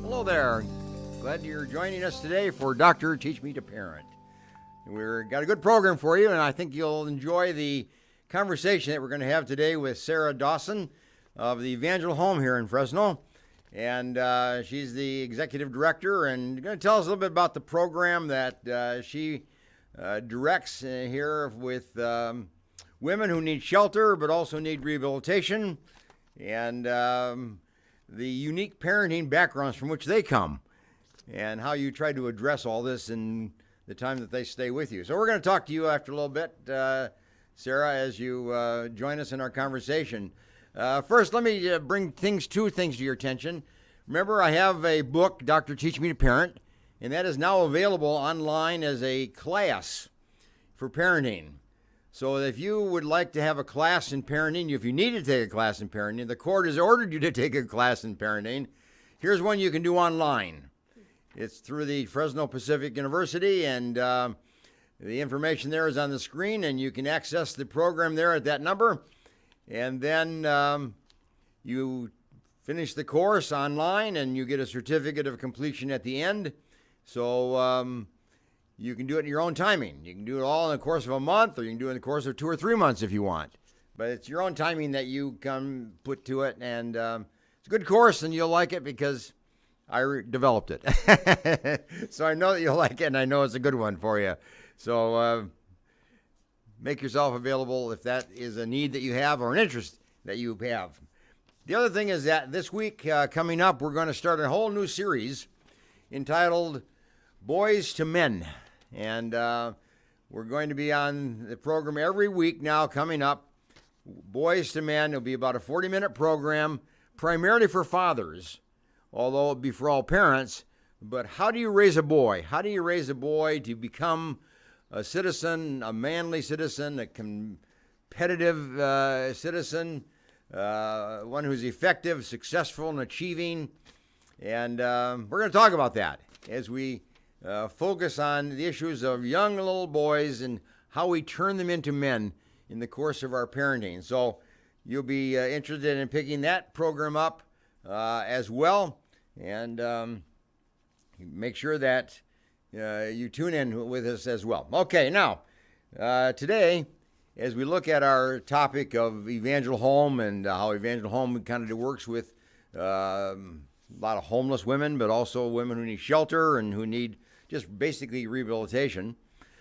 Hello there. Glad you're joining us today for Dr. Teach Me to Parent. We've got a good program for you, and I think you'll enjoy the conversation that we're going to have today with Sarah Dawson of the Evangel home here in Fresno. And she's the executive director and going to tell us a little bit about the program that she directs here with women who need shelter but also need rehabilitation, and the unique parenting backgrounds from which they come, and how you try to address all this in the time that they stay with you. So we're going to talk to you after a little bit, Sarah, as you join us in our conversation. First, let me bring two things to your attention. Remember, I have a book, Dr. Teach Me to Parent, and that is now available online as a class for parenting. So if you would like to have a class in parenting, if you need to take a class in parenting, the court has ordered you to take a class in parenting, here's one you can do online. It's through the Fresno Pacific University, and the information there is on the screen, and you can access the program there at that number. And then you finish the course online, and you get a certificate of completion at the end. So you can do it in your own timing. You can do it all in the course of a month, or you can do it in the course of 2 or 3 months if you want. But it's your own timing that you can put to it, and it's a good course, and you'll like it because I developed it. So I know that you'll like it, and I know it's a good one for you. So make yourself available if that is a need that you have or an interest that you have. The other thing is that this week coming up, we're going to start a whole new series entitled Boys to Men. And we're going to be on the program every week now coming up. Boys to Men. It'll be about a 40-minute program, primarily for fathers, although it'll be for all parents. But how do you raise a boy? How do you raise a boy to become a citizen, a manly citizen, a competitive citizen, one who's effective, successful, and achieving? And we're going to talk about that as we focus on the issues of young little boys and how we turn them into men in the course of our parenting. So you'll be interested in picking that program up as well. And make sure that you tune in with us as well. Okay, now, today, as we look at our topic of Evangel Home and how Evangel Home kind of works with a lot of homeless women, but also women who need shelter and who need just basically rehabilitation.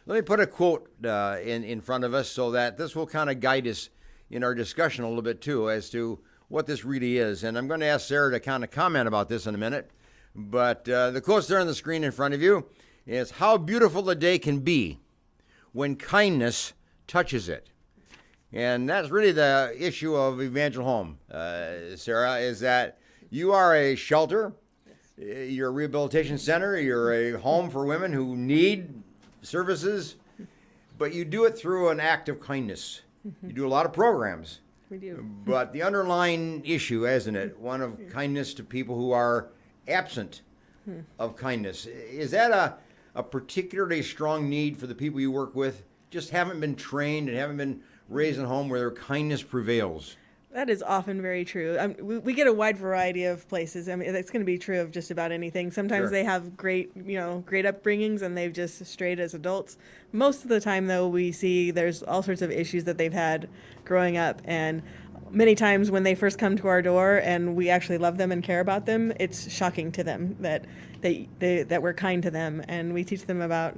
Let me put a quote in front of us so that this will kind of guide us in our discussion a little bit too as to what this really is. And I'm going to ask Sarah to kind of comment about this in a minute. But the quote's there on the screen in front of you. Is how beautiful the day can be when kindness touches it. And that's really the issue of Evangel Home, Sarah, is that you are a shelter, you're a rehabilitation center, you're a home for women who need services, but you do it through an act of kindness. You do a lot of programs. We do. But the underlying issue, isn't it, one of kindness to people who are absent of kindness. Is that a particularly strong need for the people you work with? Just haven't been trained and haven't been raised in a home where their kindness prevails? That is often very true. We get a wide variety of places. I mean, that's going to be true of just about anything. Sometimes Sure. they have great upbringings and they've just strayed as adults. Most of the time, though, we see there's all sorts of issues that they've had growing up. And many times when they first come to our door and we actually love them and care about them, it's shocking to them that that we're kind to them and we teach them about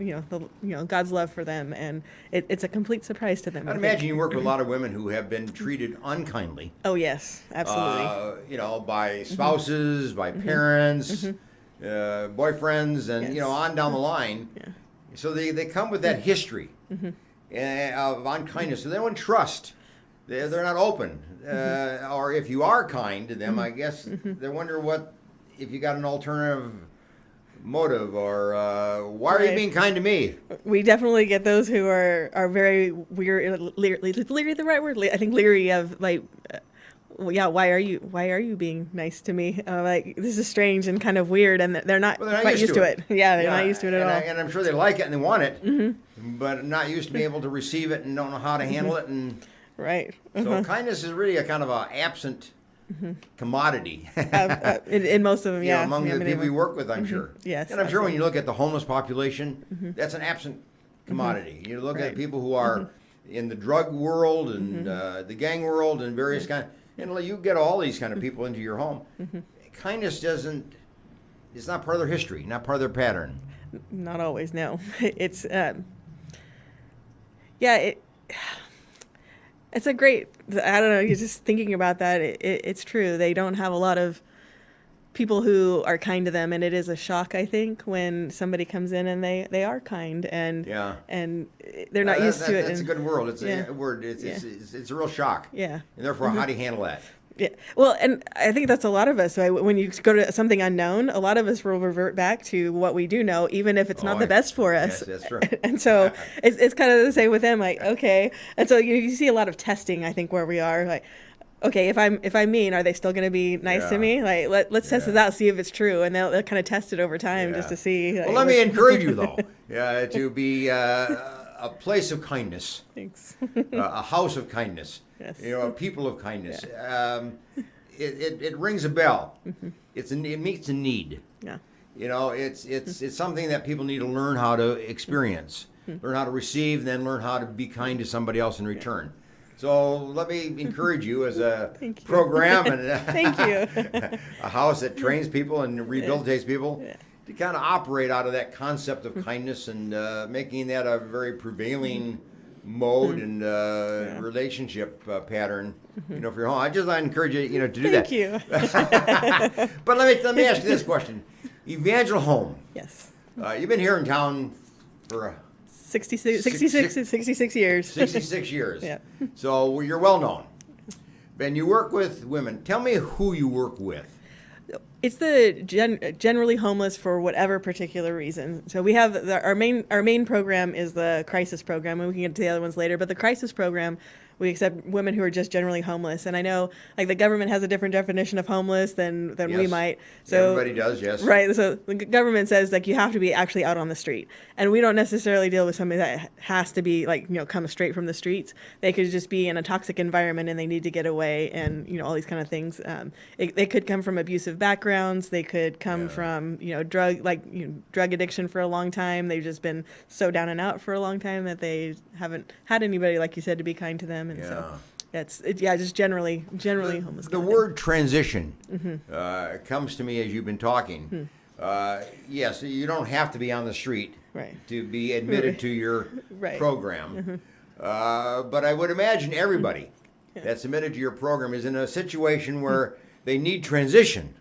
God's love for them, and it's a complete surprise to them. I'd imagine you work with a lot of women who have been treated unkindly. Oh yes, absolutely. By spouses, by parents, boyfriends, and on down the line. Yeah. So they come with that history of unkindness. So they don't trust. They're not open. Or if you are kind to them, I guess they wonder if you got an alternative motive, or why are you being kind to me? We definitely get those who are very weary. Is leery the right word? I think leery of why are you being nice to me? This is strange and kind of weird, and they're not quite used to it. Yeah, they're not used to it at all. And I'm sure they like it and they want it, but not used to being able to receive it and don't know how to handle it. And right. so kindness is really a kind of a absent commodity. In most of them, You know, yeah. among Yeah, the many people of you them. work with, I'm sure. Yes, And I'm sure when you look at the homeless population, that's an absent commodity. You look Right. at people who are in the drug world and the gang world and various kind, and you get all these kind of people into your home. Kindness doesn't. It's not part of their history, not part of their pattern. Not always, no. It's yeah, it's a great, I don't know, you're just thinking about that. It's true. They don't have a lot of people who are kind to them, and it is a shock, I think, when somebody comes in and they are kind and Yeah. and they're not used to it. That's a and- good word. It's yeah. a word. It's, Yeah. it's a real shock. Yeah. And therefore, how do you handle that? Yeah. Well, and I think that's a lot of us. So when you go to something unknown, a lot of us will revert back to what we do know, even if it's not the best for us. Yes, that's true. And so it's kind of the same with them. Like, okay. And so you see a lot of testing, I think, where we are. Like, okay, if I'm mean, are they still going to be nice to Yeah. me? Like, let's test it out, see if it's true, and they'll kind of test it over time just to see. Like, Well, let me encourage you though, to be a place of kindness, Thanks. a house of kindness. Yes. You know, a people of kindness. It rings a bell. It meets a need. Yeah. You know, it's something that people need to learn how to experience, learn how to receive, then learn how to be kind to somebody else in return. So let me encourage you as a Thank you. program and Thank you. a house that trains people and rehabilitates people Yeah. to kind of operate out of that concept of kindness and making that a very prevailing mode and relationship pattern. You know, for your home. I encourage you, to do Thank that. you. But let me ask you this question: Evangel Home. Yes. You've been here in town for 66 years. 66 years. Yeah. So you're well known. And you work with women. Tell me who you work with. It's the generally homeless for whatever particular reason. So we have our main program is the crisis program, and we can get to the other ones later. But the crisis program, we accept women who are just generally homeless. And I know like the government has a different definition of homeless than we Yes. might. So Everybody does, yes. Right. So the government says like you have to be actually out on the street, and we don't necessarily deal with somebody that has to be like come straight from the streets. They could just be in a toxic environment and they need to get away, and all these kind of things. They could come from abusive backgrounds. They could come from drug addiction for a long time. They've just been so down and out for a long time that they haven't had anybody, like you said, to be kind to them. And so just generally homeless. The word transition comes to me as you've been talking. Yes, you don't have to be on the street Right. to be admitted to your Right. program. But I would imagine everybody that's admitted to your program is in a situation where they need transition.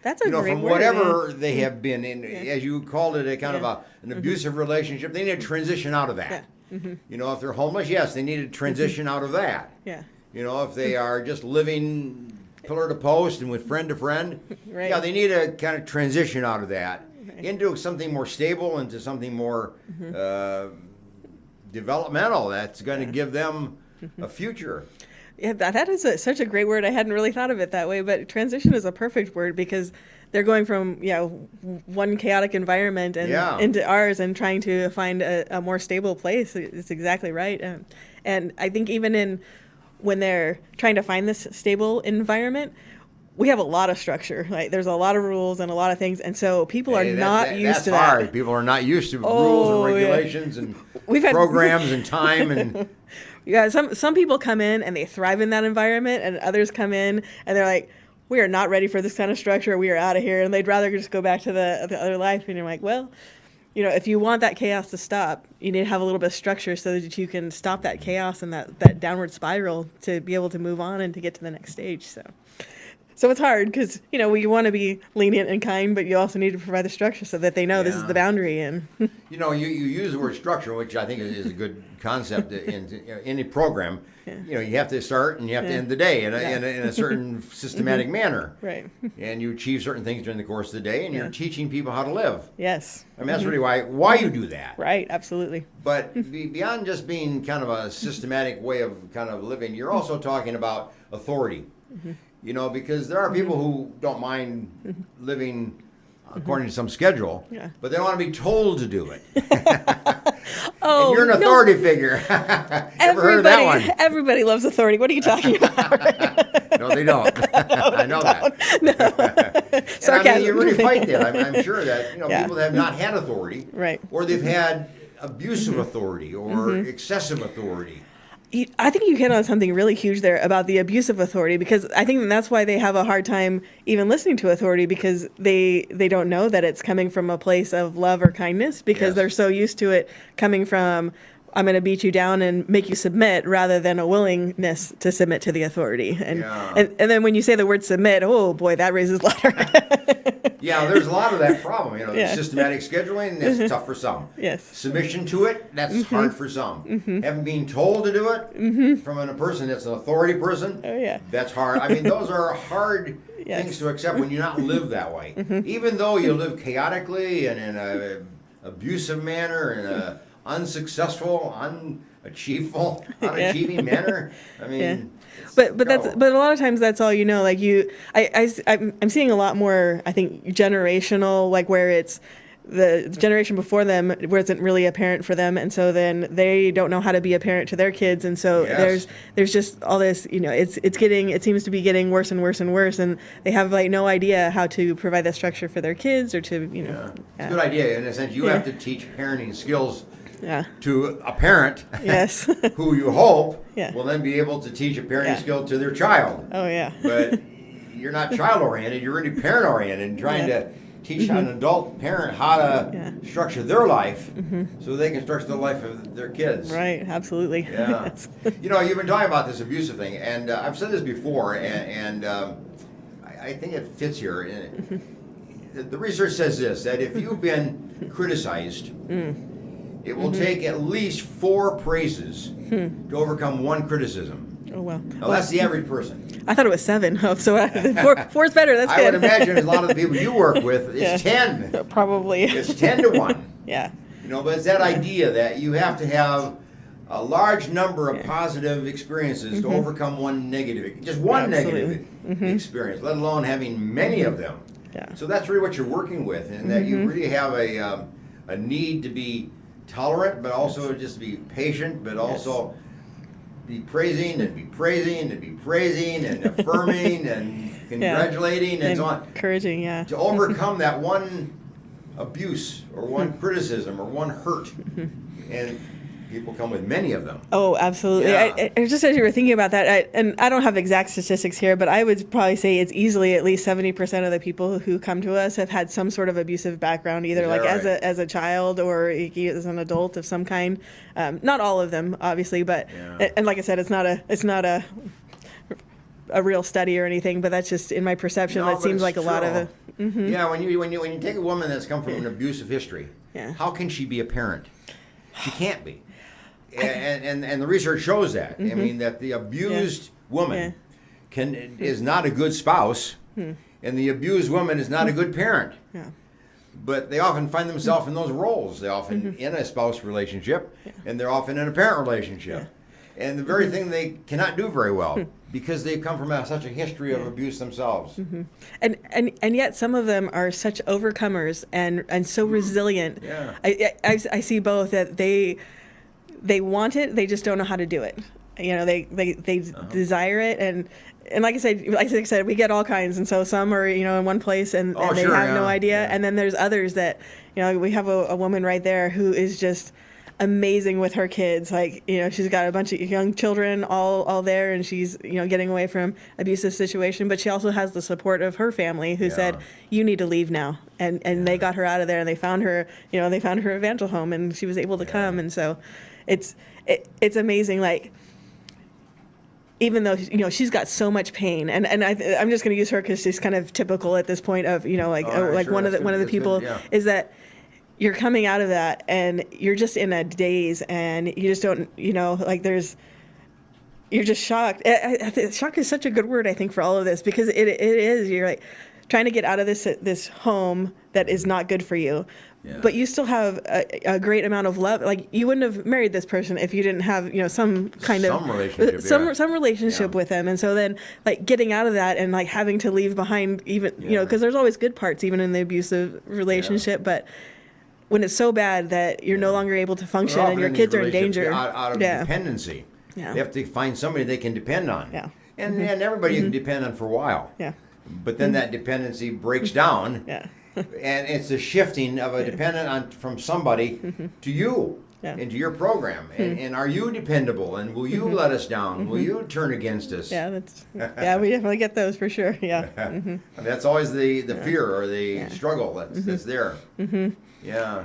That's a great From word. whatever they have been in, as you called it, a kind of an abusive relationship. They need to transition out of that. If they're homeless, yes, they need to transition out of that. Yeah. If they are just living pillar to post and with friend to friend, Right. yeah, they need to kind of transition out of that into something more stable, into something more developmental that's going to give them a future. Yeah, that is such a great word. I hadn't really thought of it that way, but transition is a perfect word because they're going from one chaotic environment and into ours and trying to find a more stable place. It's exactly right. And I think even when they're trying to find this stable environment, we have a lot of structure. Like there's a lot of rules and a lot of things, and so people are not used to that. That's hard. People are not used to rules and regulations and programs and time and. Yeah, some people come in and they thrive in that environment, and others come in and they're like, we are not ready for this kind of structure. We are out of here, and they'd rather just go back to the other life. And you're like, well, if you want that chaos to stop, you need to have a little bit of structure so that you can stop that chaos and that downward spiral to be able to move on and to get to the next stage. So it's hard because, we want to be lenient and kind, but you also need to provide the structure so that they know this is the boundary. And you use the word structure, which I think is a good concept in any program. You have to start and you have to end the day in a certain systematic manner. Right. And you achieve certain things during the course of the day, and you're teaching people how to live. Yes. I mean, that's really why you do that. Right, absolutely. But beyond just being kind of a systematic way of kind of living, you're also talking about authority. Because there are people who don't mind living according to some schedule, but they don't want to be told to do it. Oh, and you're an no. authority figure. Ever heard of that one? Everybody loves authority. What are you talking about? No, they don't. I know that. No. And Sarcasm. I mean, you really fight that. I'm sure that Yeah. people that have not had authority, Right. or they've had abusive authority or excessive authority. I think you hit on something really huge there about the abuse of authority, because I think that's why they have a hard time even listening to authority, because they don't know that it's coming from a place of love or kindness, because Yes. they're so used to it coming from, I'm going to beat you down and make you submit, rather than a willingness to submit to the authority. And, Yeah. and then when you say the word submit, oh boy, that raises louder. Yeah, there's a lot of that problem. Yeah. Systematic scheduling, that's tough for some. Yes. Submission to it, that's hard for some. Having been told to do it from a person that's an authority person, Oh, yeah. that's hard. I mean, those are hard Yes. things to accept when you not live that way. Even though you live chaotically and in an abusive manner, in a unsuccessful, unachieving manner. I mean, Yeah. But a lot of times that's all you know. Like I'm seeing a lot more, I think, generational, like where it's the generation before them where it's not really a parent for them, and so then they don't know how to be a parent to their kids, and so Yes. there's just all this, it seems to be getting worse and worse and worse, and they have like no idea how to provide that structure for their kids, or to It's a good idea. In a sense, you have to teach parenting skills yeah. to a parent Yes. who you hope Yeah. will then be able to teach a parenting Yeah. skill to their child. Oh yeah. But you're not child oriented, you're really parent oriented, and trying Yeah. to teach an adult parent how to Yeah. structure their life so they can structure the life of their kids. Right. Absolutely. Yeah. Yes. You've been talking about this abusive thing, and I've said this before, and I think it fits here. The research says this, that if you've been criticized, it will take at least 4 praises to overcome 1 criticism. Oh wow. Now, that's the average person. I thought it was 7. Oh, so four is better. That's I good. would imagine a lot of the people you work with, it's Yeah. 10. Probably. It's 10 to 1. Yeah. But it's that idea that you have to have a large number of positive experiences to overcome one negative, just one Absolutely. negative experience, let alone having many of them. Yeah. So that's really what you're working with, and that you really have a need to be tolerant, but also just be patient, but also be praising and be praising and be praising and affirming and congratulating and so on. Encouraging, yeah. To overcome that one abuse or one criticism or one hurt. And people come with many of them. Oh, absolutely. Yeah. I just as you were thinking about that, and I don't have exact statistics here, but I would probably say it's easily at least 70% of the people who come to us have had some sort of abusive background, either Is that like right? as a child or as an adult of some kind. Not all of them, obviously, but Yeah. and like I said, it's not a real study or anything, but that's just in my perception. No, that but seems it's like a lot of true. it. Yeah, when you take a woman that's come from an abusive history, Yeah. how can she be a parent? She can't be. And the research shows that. I mean, that the abused woman is not a good spouse, and the abused woman is not a good parent. Yeah. But they often find themselves in those roles. They're often in a spouse relationship, and they're often in a parent relationship. And the very thing they cannot do very well because they come from such a history of abuse themselves. And yet some of them are such overcomers and so resilient. Yeah. I see both, that they want it, they just don't know how to do it. They desire it, and like I said, we get all kinds, and so some are in one place and they sure, have no yeah, idea, yeah. and then there's others that we have a woman right there who is just amazing with her kids. Like she's got a bunch of young children all there, and she's getting away from abusive situation, but she also has the support of her family who said, you need to leave now, and they got her out of there, and they found her her Evangel home, and she was able to come. And so it's amazing, like, even though she's got so much pain, and I'm just going to use her because she's kind of typical at this point of Sure, one of that's the good, people yeah. is that you're coming out of that and you're just in a daze, and you just don't you're just shocked. Shock is such a good word, I think, for all of this, because it is, you're like trying to get out of this home that is not good for you. Yeah. But you still have a great amount of love. Like, you wouldn't have married this person if you didn't have, some kind of relationship, some relationship with them. And so then, like, getting out of that and like having to leave behind, even because there's always good parts even in the abusive relationship, but when it's so bad that you're no longer able to function Well, and your often kids these are in danger. relationships out of dependency. Yeah. They have to find somebody they can depend on. Yeah. And everybody you can depend on for a while. Yeah. But then that dependency breaks down. Yeah. And it's a shifting of a dependent on from somebody to you. Yeah. Into your program, and are you dependable? And will you let us down? Will you turn against us? Yeah, we definitely get those for sure. Yeah. I mean, that's always the fear or the struggle that's there. Yeah,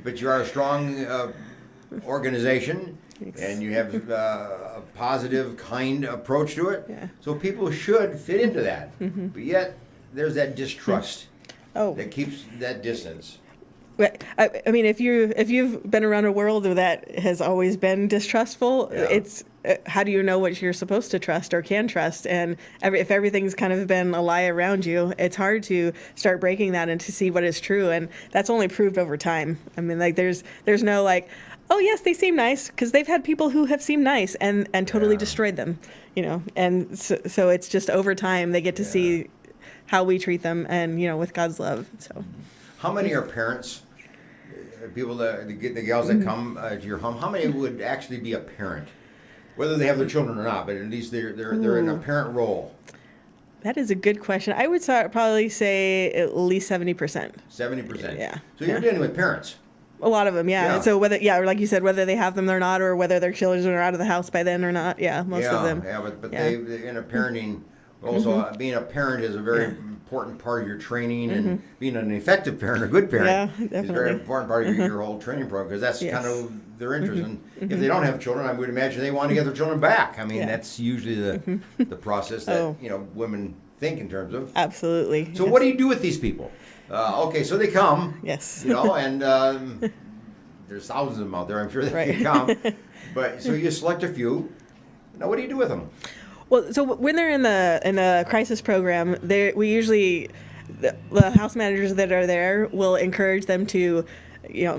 but you are a strong organization, and you have a positive, kind approach to it. Yeah. So people should fit into that. But yet there's that distrust that keeps that distance. But I mean, if you've been around a world that has always been distrustful, it's how do you know what you're supposed to trust or can trust? And if everything's kind of been a lie around you, it's hard to start breaking that and to see what is true. And that's only proved over time. I mean, like there's no like, oh yes, they seem nice, because they've had people who have seemed nice and totally destroyed them, And so it's just over time they get to see how we treat them, and with God's love. So. How many are parents? People, the gals that come to your home. How many would actually be a parent, whether they have their children or not? But at least they're in a parent role. That is a good question. I would probably say at least 70%. 70%. Yeah. So you're dealing with parents. A lot of them, yeah. Yeah. And so or like you said, whether they have them or not, or whether their children are out of the house by then or not. Yeah, most of them. Yeah, but they in a parenting. Also, being a parent is a very important part of your training, and being an effective parent, a good parent, is a very important part of your whole training program, because that's kind of their interest. And if they don't have children, I would imagine they want to get their children back. I mean, that's usually the process that women think in terms of. Absolutely. So what do you do with these people? Okay, so they come. Yes. And there's thousands of them out there. I'm sure they come. But so you select a few. Now, what do you do with them? Well, so when they're in the crisis program, we usually the house managers that are there will encourage them to,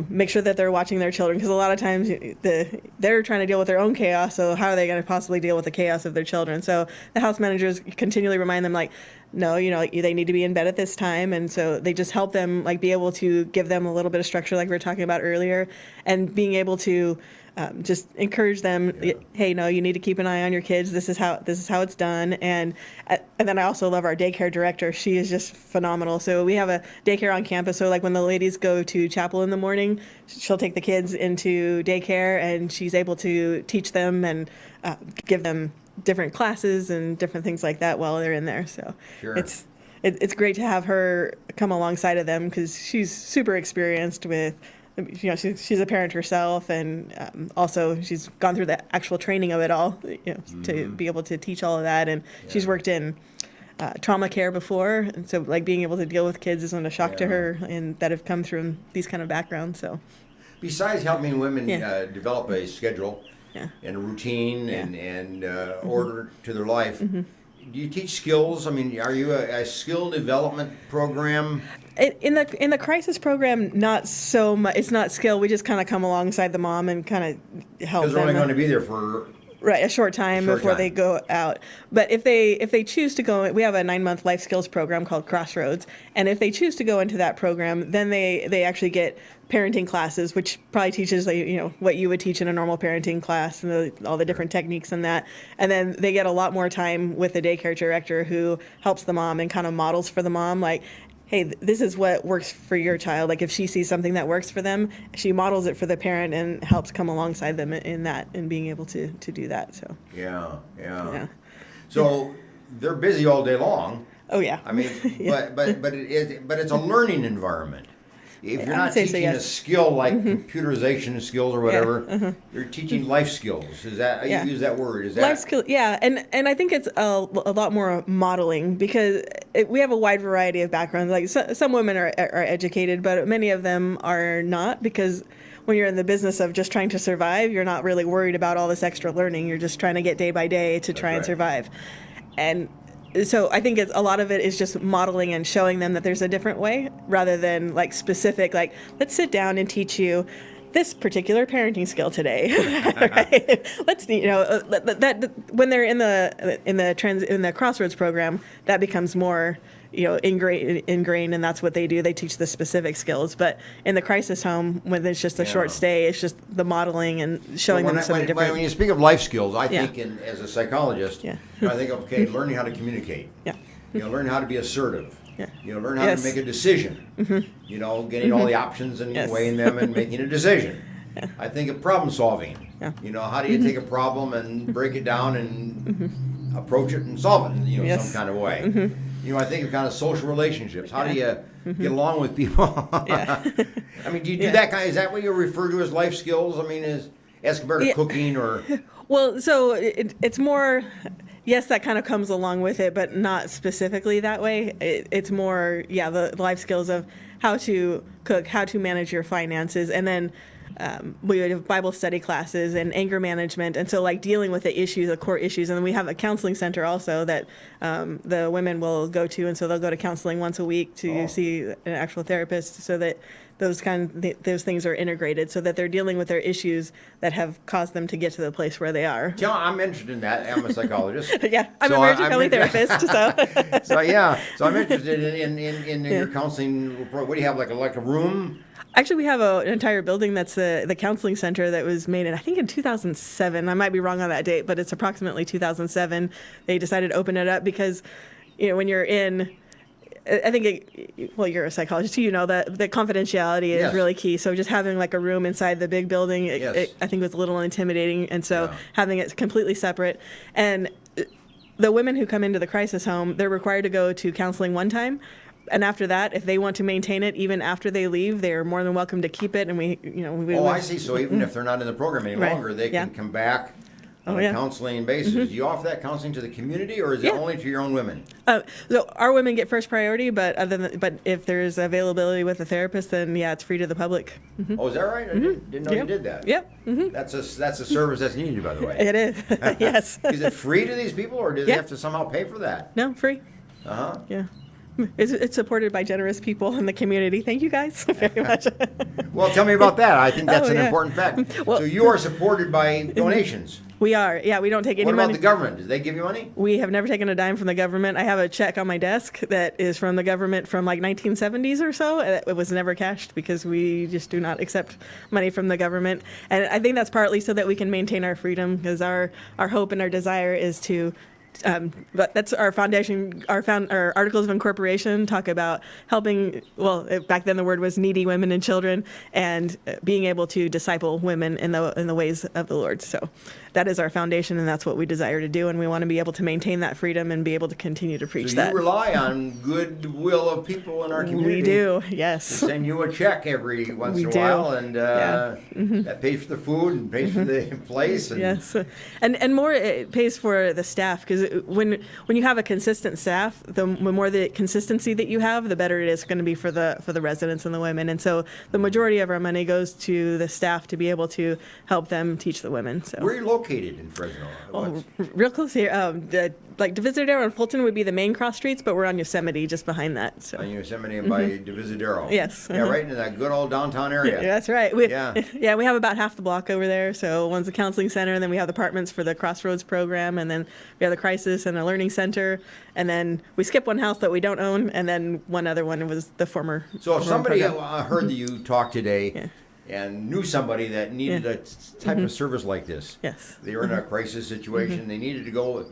make sure that they're watching their children, because a lot of times they're trying to deal with their own chaos. So how are they going to possibly deal with the chaos of their children? So the house managers continually remind them, like, no, they need to be in bed at this time, and so they just help them be able to give them a little bit of structure, like we were talking about earlier, and being able to. Just encourage them. Hey, no, you need to keep an eye on your kids. This is how it's done. And then I also love our daycare director. She is just phenomenal. So we have a daycare on campus. So when the ladies go to chapel in the morning, she'll take the kids into daycare, and she's able to teach them and give them different classes and different things like that while they're in there. So it's great to have her come alongside of them, because she's super experienced with. She's a parent herself, and also she's gone through the actual training of it all, to be able to teach all of that. And she's worked in trauma care before, and so being able to deal with kids isn't a shock to her, and that have come from these kind of backgrounds. So, besides helping women develop a schedule and a routine and order to their life. Do you teach skills? I mean, are you a skill development program? In the crisis program, not so much. It's not skill. We just kind of come alongside the mom and kind of help them. Because they're only going to be there for a short time before they go out. But if they choose to go, we have a 9-month life skills program called Crossroads, and if they choose to go into that program, then they actually get parenting classes, which probably teaches what you would teach in a normal parenting class, and all the different techniques and that. And then they get a lot more time with the daycare director, who helps the mom and kind of models for the mom, like, hey, this is what works for your child. If she sees something that works for them, she models it for the parent and helps come alongside them in that, and being able to do that. So yeah. So they're busy all day long. Oh yeah. I mean, but it's a learning environment. If you're not teaching a skill like computerization skills or whatever, you're teaching life skills. Is that you use that word? Is that life skill? Yeah, and I think it's a lot more modeling, because we have a wide variety of backgrounds. Some women are educated, but many of them are not, because when you're in the business of just trying to survive, you're not really worried about all this extra learning. You're just trying to get day by day to try and survive, and. So I think a lot of it is just modeling and showing them that there's a different way, rather than specific, let's sit down and teach you this particular parenting skill today. Right? Let's that when they're in the Crossroads program, that becomes more ingrained, and that's what they do. They teach the specific skills. But in the crisis home, when it's just a short stay, it's just the modeling and showing them some different. When you speak of life skills, I Yeah. think as a psychologist, Yeah. I think of, okay, learning how to communicate. Yeah. Learn how to be assertive. Yeah. Learn how Yes. to make a decision. Getting all the options and Yes. weighing them and making a decision. I think of problem solving. Yeah. How do you take a problem and break it down and approach it and solve it in Yes. some kind of way. I think of kind of social relationships. How do you get along with people? Yeah. I mean, do you do that kind? Is that what you refer to as life skills? I mean, as compared to cooking or? Well, so it's more. Yes, that kind of comes along with it, but not specifically that way. It's more, the life skills of how to cook, how to manage your finances, and then we have Bible study classes and anger management, and so like dealing with the issues, the core issues, and then we have a counseling center also that the women will go to, and so they'll go to counseling once a week to see an actual therapist, so that those things are integrated, so that they're dealing with their issues that have caused them to get to the place where they are. I'm interested in that. I'm a psychologist. Yeah, I'm a marriage and family therapist, so. So I'm interested in your counseling. What do you have, like a room? Actually, we have an entire building that's the counseling center that was made in, I think, in 2007. I might be wrong on that date, but it's approximately 2007. They decided to open it up because, when you're in, I think, you're a psychologist, that the confidentiality is Yes. really key. So just having like a room inside the big building, Yes. I think was a little intimidating. And so having it completely separate. And the women who come into the crisis home, they're required to go to counseling one time. And after that, if they want to maintain it, even after they leave, they are more than welcome to keep it. And we I see. So even if they're not in the program any Right. longer, they can come back on a yeah. counseling basis. Do you offer that counseling to the community, or is it only to your own women? So our women get first priority, but but if there's availability with a therapist, then it's free to the public. Oh, is that right? I didn't know you did that. Yep. That's a service that's needed, by the way. It is. Yes. Is it free to these people, or do they Yeah. have to somehow pay for that? No, free. Yeah. It's supported by generous people in the community. Thank you guys very much. Well, tell me about that. I think that's an yeah. important fact. Well- So you are supported by donations. We are. Yeah, we don't take any What about money. the government? Do they give you money? We have never taken a dime from the government. I have a check on my desk that is from the government from like 1970s or so. It was never cashed because we just do not accept money from the government. And I think that's partly so that we can maintain our freedom, because our hope and our desire is to but that's our foundation. Our articles of incorporation talk about helping. Well, back then the word was needy women and children, and being able to disciple women in the ways of the Lord. So that is our foundation, and that's what we desire to do. And we want to be able to maintain that freedom and be able to continue to preach So that. you rely on goodwill of people in our community. We do, To yes. send you a check every once We in a do. while, and Yeah. that pays for the food and pays for the place. And Yes, and more it pays for the staff, because when you have a consistent staff, the more the consistency that you have, the better it is going to be for the residents and the women. And so the majority of our money goes to the staff to be able to help them teach the women. So where are you located in Fresno? real close here, like Divisadero and Fulton would be the main cross streets, but we're on Yosemite just behind that. So On Yosemite and by Divisadero. Yes. Yeah, right in that good old downtown area. yeah, that's right. We Yeah. have about half the block over there. So one's the counseling center, and then we have the apartments for the Crossroads program, and then we have the crisis and a learning center, and then we skip one house that we don't own, and then one other one was the former. So if somebody program. heard that you talked today and knew somebody that needed a type of service like this, Yes. they were in a crisis situation, they needed to go,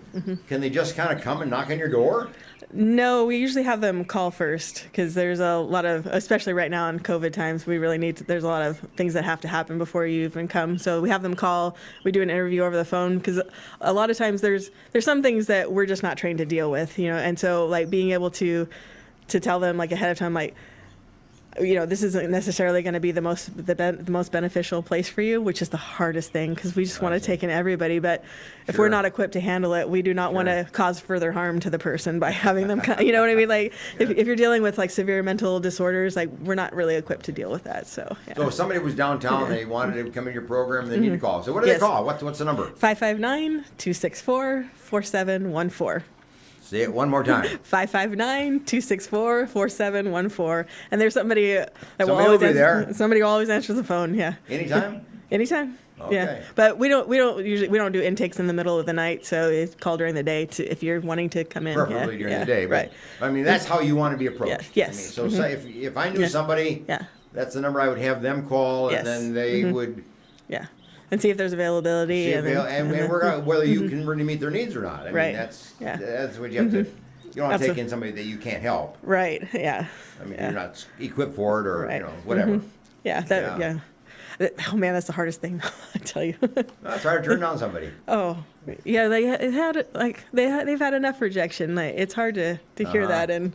can they just kind of come and knock on your door? No, we usually have them call first, because there's a lot of, especially right now in COVID times, we really need to, there's a lot of things that have to happen before you even come. So we have them call, we do an interview over the phone, because a lot of times there's some things that we're just not trained to deal with, and so like being able to tell them like ahead of time, like, this isn't necessarily going to be the most beneficial place for you, which is the hardest thing, because we just want to take in everybody. But if we're not equipped to handle it, we do not want to cause further harm to the person by having them come. You know what I mean? Like if you're dealing with like severe mental disorders, like we're not really equipped to deal with that. So yeah. So if somebody was downtown and they wanted to come in your program, they need to call. So what do they call? What's the number? 559-264-4714. Say it one more time. 559-264-4714. And there's somebody that Somebody will be there. Somebody will always answer the phone. Yeah. Anytime? Anytime. Okay. But we don't do intakes in the middle of the night, so it's called during the day if you're wanting to come in. Preferably during the day, but right. I mean that's how you want to be approached. Yes. I mean, so say if I knew somebody, that's the number I would have them call, and then they would. Yeah. And see if there's availability. And we're gonna, whether you can really meet their needs or not. I mean, that's what you have to. You don't want to take in somebody that you can't help. Right. Yeah. I mean, you're not equipped for it, or whatever. Yeah. Oh man, that's the hardest thing. I tell you. It's hard to turn down somebody. Oh, yeah. They've had enough rejection. It's hard to hear that, and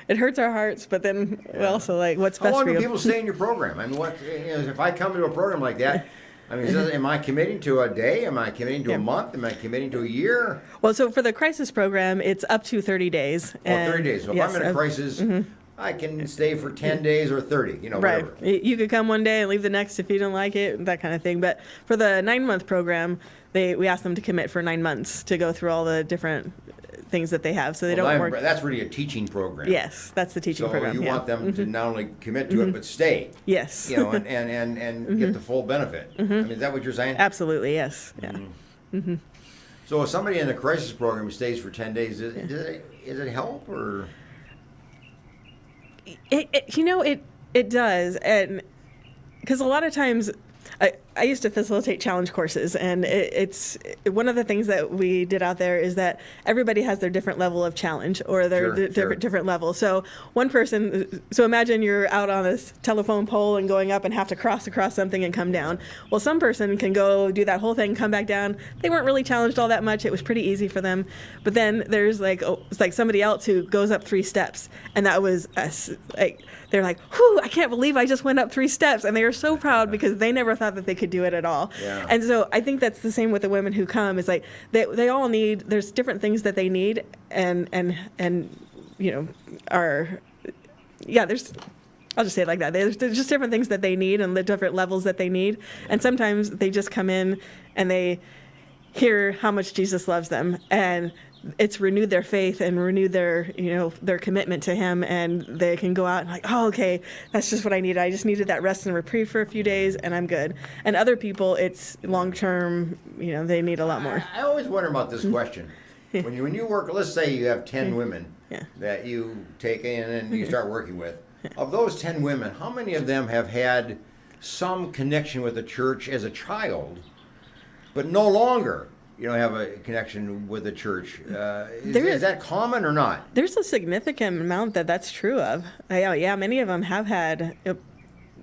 it hurts our hearts. But then we also what's best for you. How long do people stay in your program? I mean, if I come to a program like that? I mean, am I committing to a day? Am I committing to a month? Am I committing to a year? Well, so for the crisis program, it's up to 30 days. 30 days. So if I'm in a crisis, I can stay for 10 days or 30, whatever. Right. You could come one day and leave the next if you don't like it, that kind of thing. But for the 9-month program, we ask them to commit for 9 months to go through all the different things that they have, so they don't work. That's really a teaching program. Yes, that's the teaching program. So you want them to not only commit to it, but stay. Yes. And get the full benefit. I mean, is that what you're saying? Absolutely, yes. Yeah. So if somebody in the crisis program stays for 10 days, does it help or? It does, and because a lot of times I used to facilitate challenge courses, and it's one of the things that we did out there is that everybody has their different level of challenge, or their different level. So one person, so imagine you're out on this telephone pole and going up and have to cross across something and come down. Well, some person can go do that whole thing, come back down. They weren't really challenged all that much. It was pretty easy for them. But then there's it's somebody else who goes up 3 steps, and that was they're like, whew, I can't believe I just went up 3 steps. And they are so proud because they never thought that they could do it at all. Yeah. And so I think that's the same with the women who come. Is they all need, there's different things that they need and there's, I'll just say it like that. There's just different things that they need and the different levels that they need. And sometimes they just come in and they hear how much Jesus loves them, and it's renewed their faith and renewed their commitment to him, and they can go out and oh, okay, that's just what I needed. I just needed that rest and reprieve for a few days, and I'm good. And other people, it's long term. They need a lot more. I always wonder about this question. When you work, let's say you have 10 women that you take in and you start working with. Of those 10 women, how many of them have had some connection with the church as a child, but no longer have a connection with the church? Is that common or not? There's a significant amount that's true of. Yeah, many of them have had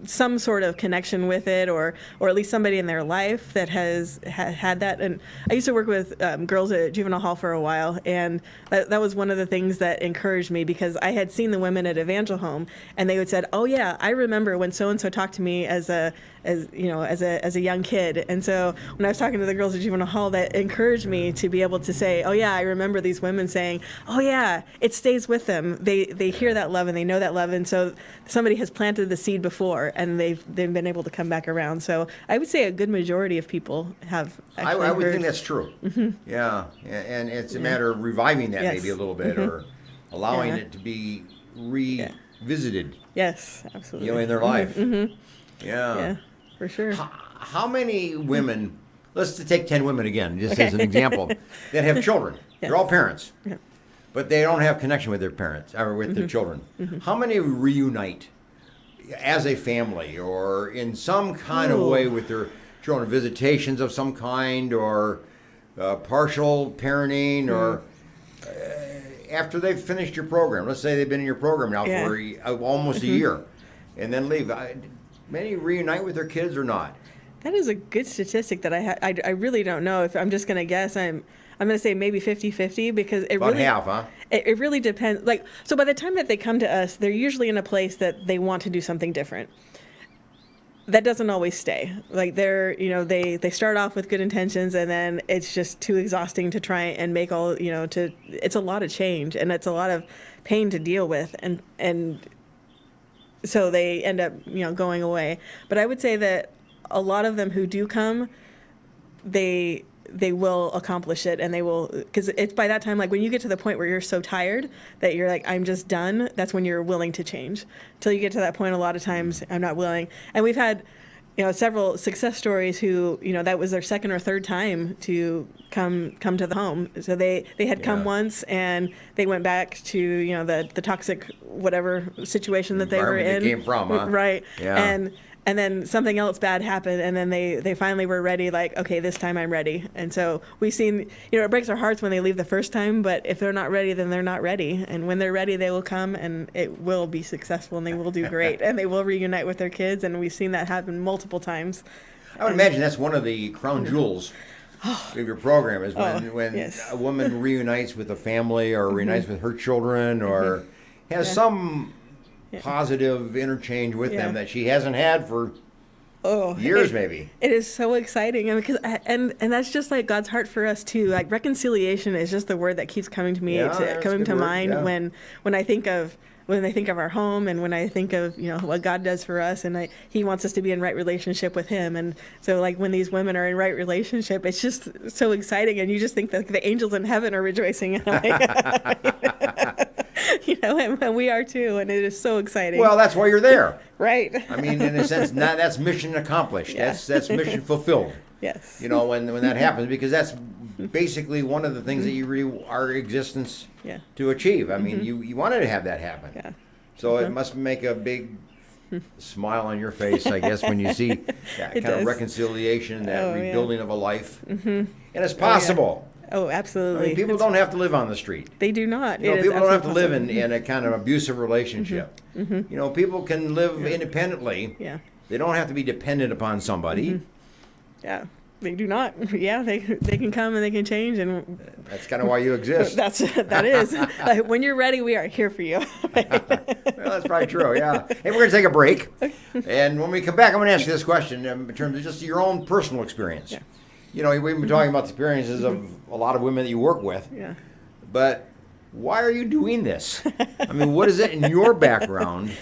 some sort of connection with it, or at least somebody in their life that has had that. And I used to work with girls at juvenile hall for a while, and that was one of the things that encouraged me, because I had seen the women at Evangel home, and they would said, oh yeah, I remember when so and so talked to me as a young kid. And so when I was talking to the girls at juvenile hall, that encouraged me to be able to say, oh yeah, I remember these women saying, oh yeah, it stays with them. They hear that love and they know that love, and so somebody has planted the seed before, and they've been able to come back around. So I would say a good majority of people have actually I would think that's true. Yeah, and it's a matter of reviving that maybe a little bit, or allowing it to be revisited. Yes, absolutely. In their life. Yeah, for sure. How many women, let's take 10 women again, just as an example, that have children. They're all parents, but they don't have connection with their parents or with their children. How many reunite as a family or in some kind of way with their children, visitations of some kind, or partial parenting, or after they've finished your program? Let's say they've been in your program now for almost a year, and then leave. Many reunite with their kids or not? That is a good statistic that I really don't know. If I'm just going to guess, I'm going to say maybe 50-50, because about half, huh? It really depends. So by the time that they come to us, they're usually in a place that they want to do something different. That doesn't always stay. They start off with good intentions, and then it's just too exhausting to try and make it's a lot of change, and it's a lot of pain to deal with, and so they end up, going away. But I would say that a lot of them who do come, they will accomplish it, and they will, because it's by that time, when you get to the point where you're so tired that you're like, I'm just done, that's when you're willing to change. Till you get to that point, a lot of times I'm not willing. And we've had several success stories who, that was their second or third time to come to the home. So they had come once and they went back to, the toxic whatever situation that they were in. They came from, huh? Right. Yeah. And then something else bad happened, and then they finally were ready, like, okay, this time I'm ready. And so we've seen, it breaks our hearts when they leave the first time, but if they're not ready, then they're not ready. And when they're ready, they will come, and it will be successful, and they will do great, and they will reunite with their kids, and we've seen that happen multiple times. I would imagine that's one of the crown jewels of your program, is when yes. a woman reunites with a family, or reunites with her children, or has some positive interchange with them that she hasn't had for years, maybe. It is so exciting, because and that's just like God's heart for us too. Like, reconciliation is just the word that keeps coming to me, coming to mind when I think of our home, and when I think of what God does for us, and He wants us to be in right relationship with Him. And so, like, when these women are in right relationship, it's just so exciting, and you just think that the angels in heaven are rejoicing. And we are too, and it is so exciting. Well, that's why you're there. Right. I mean, in a sense, that's mission accomplished. Yeah. That's mission fulfilled. Yes. When that happens, because that's basically one of the things that you really are existence to achieve. I mean, you wanted to have that happen. Yeah. So it must make a big smile on your face, I guess, when you see that kind of reconciliation, that rebuilding of a life. And it's possible. Oh, absolutely. I mean, people don't have to live on the street. They do not. People don't have to live in a kind of abusive relationship. People can live independently. Yeah. They don't have to be dependent upon somebody. Yeah, they do not. Yeah, they can come and they can change, and that's kind of why you exist. that is. Like, when you're ready, we are here for you. Well, that's probably true. Yeah. Hey, we're going to take a break, and when we come back, I'm going to ask you this question in terms of just your own personal experience. Yeah. We've been talking about the experiences of a lot of women that you work with. Yeah. But why are you doing this? I mean, what is it in your background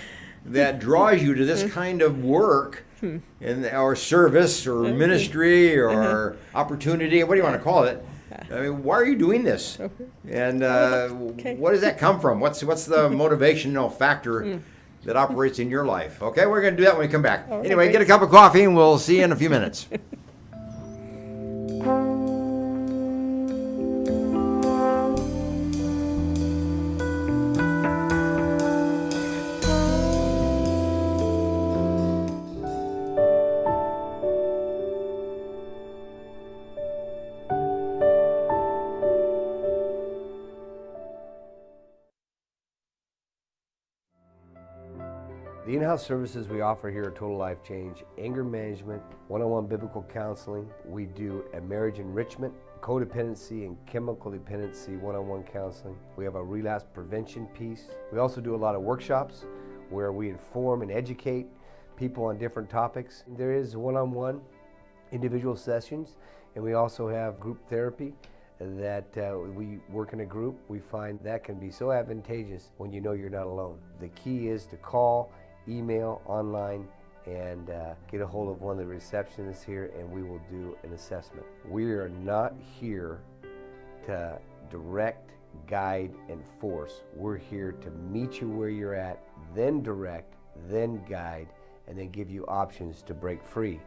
that draws you to this kind of work, or service, or ministry, or opportunity? What do you want to call it? I mean, why are you doing this? And what does that come from? What's the motivational factor that operates in your life? Okay, we're going to do that when we come back. Anyway, get a cup of coffee, and we'll see you in a few minutes. The in-house services we offer here are Total Life Change, anger management, one-on-one biblical counseling. We do a marriage enrichment, codependency and chemical dependency one-on-one counseling. We have a relapse prevention piece. We also do a lot of workshops where we inform and educate people on different topics. There is one-on-one individual sessions, and we also have group therapy that we work in a group. We find that can be so advantageous when you know you're not alone. The key is to call, email, online, and get a hold of one of the receptionists here, and we will do an assessment. We are not here to direct, guide, and force. We're here to meet you where you're at, then direct, then guide, and then give you options to break free.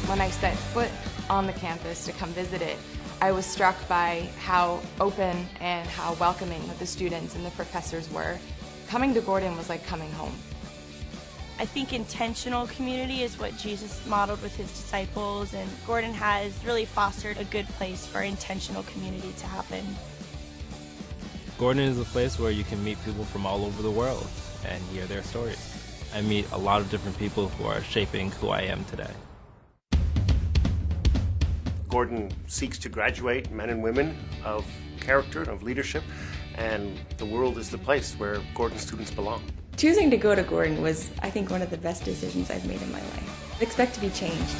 When I set foot on the campus to come visit it, I was struck by how open and how welcoming the students and the professors were. Coming to Gordon was like coming home. I think intentional community is what Jesus modeled with his disciples, and Gordon has really fostered a good place for intentional community to happen. Gordon is a place where you can meet people from all over the world and hear their stories. I meet a lot of different people who are shaping who I am today. Gordon seeks to graduate men and women of character and of leadership, and the world is the place where Gordon students belong. Choosing to go to Gordon was, I think, one of the best decisions I've made in my life. Expect to be changed.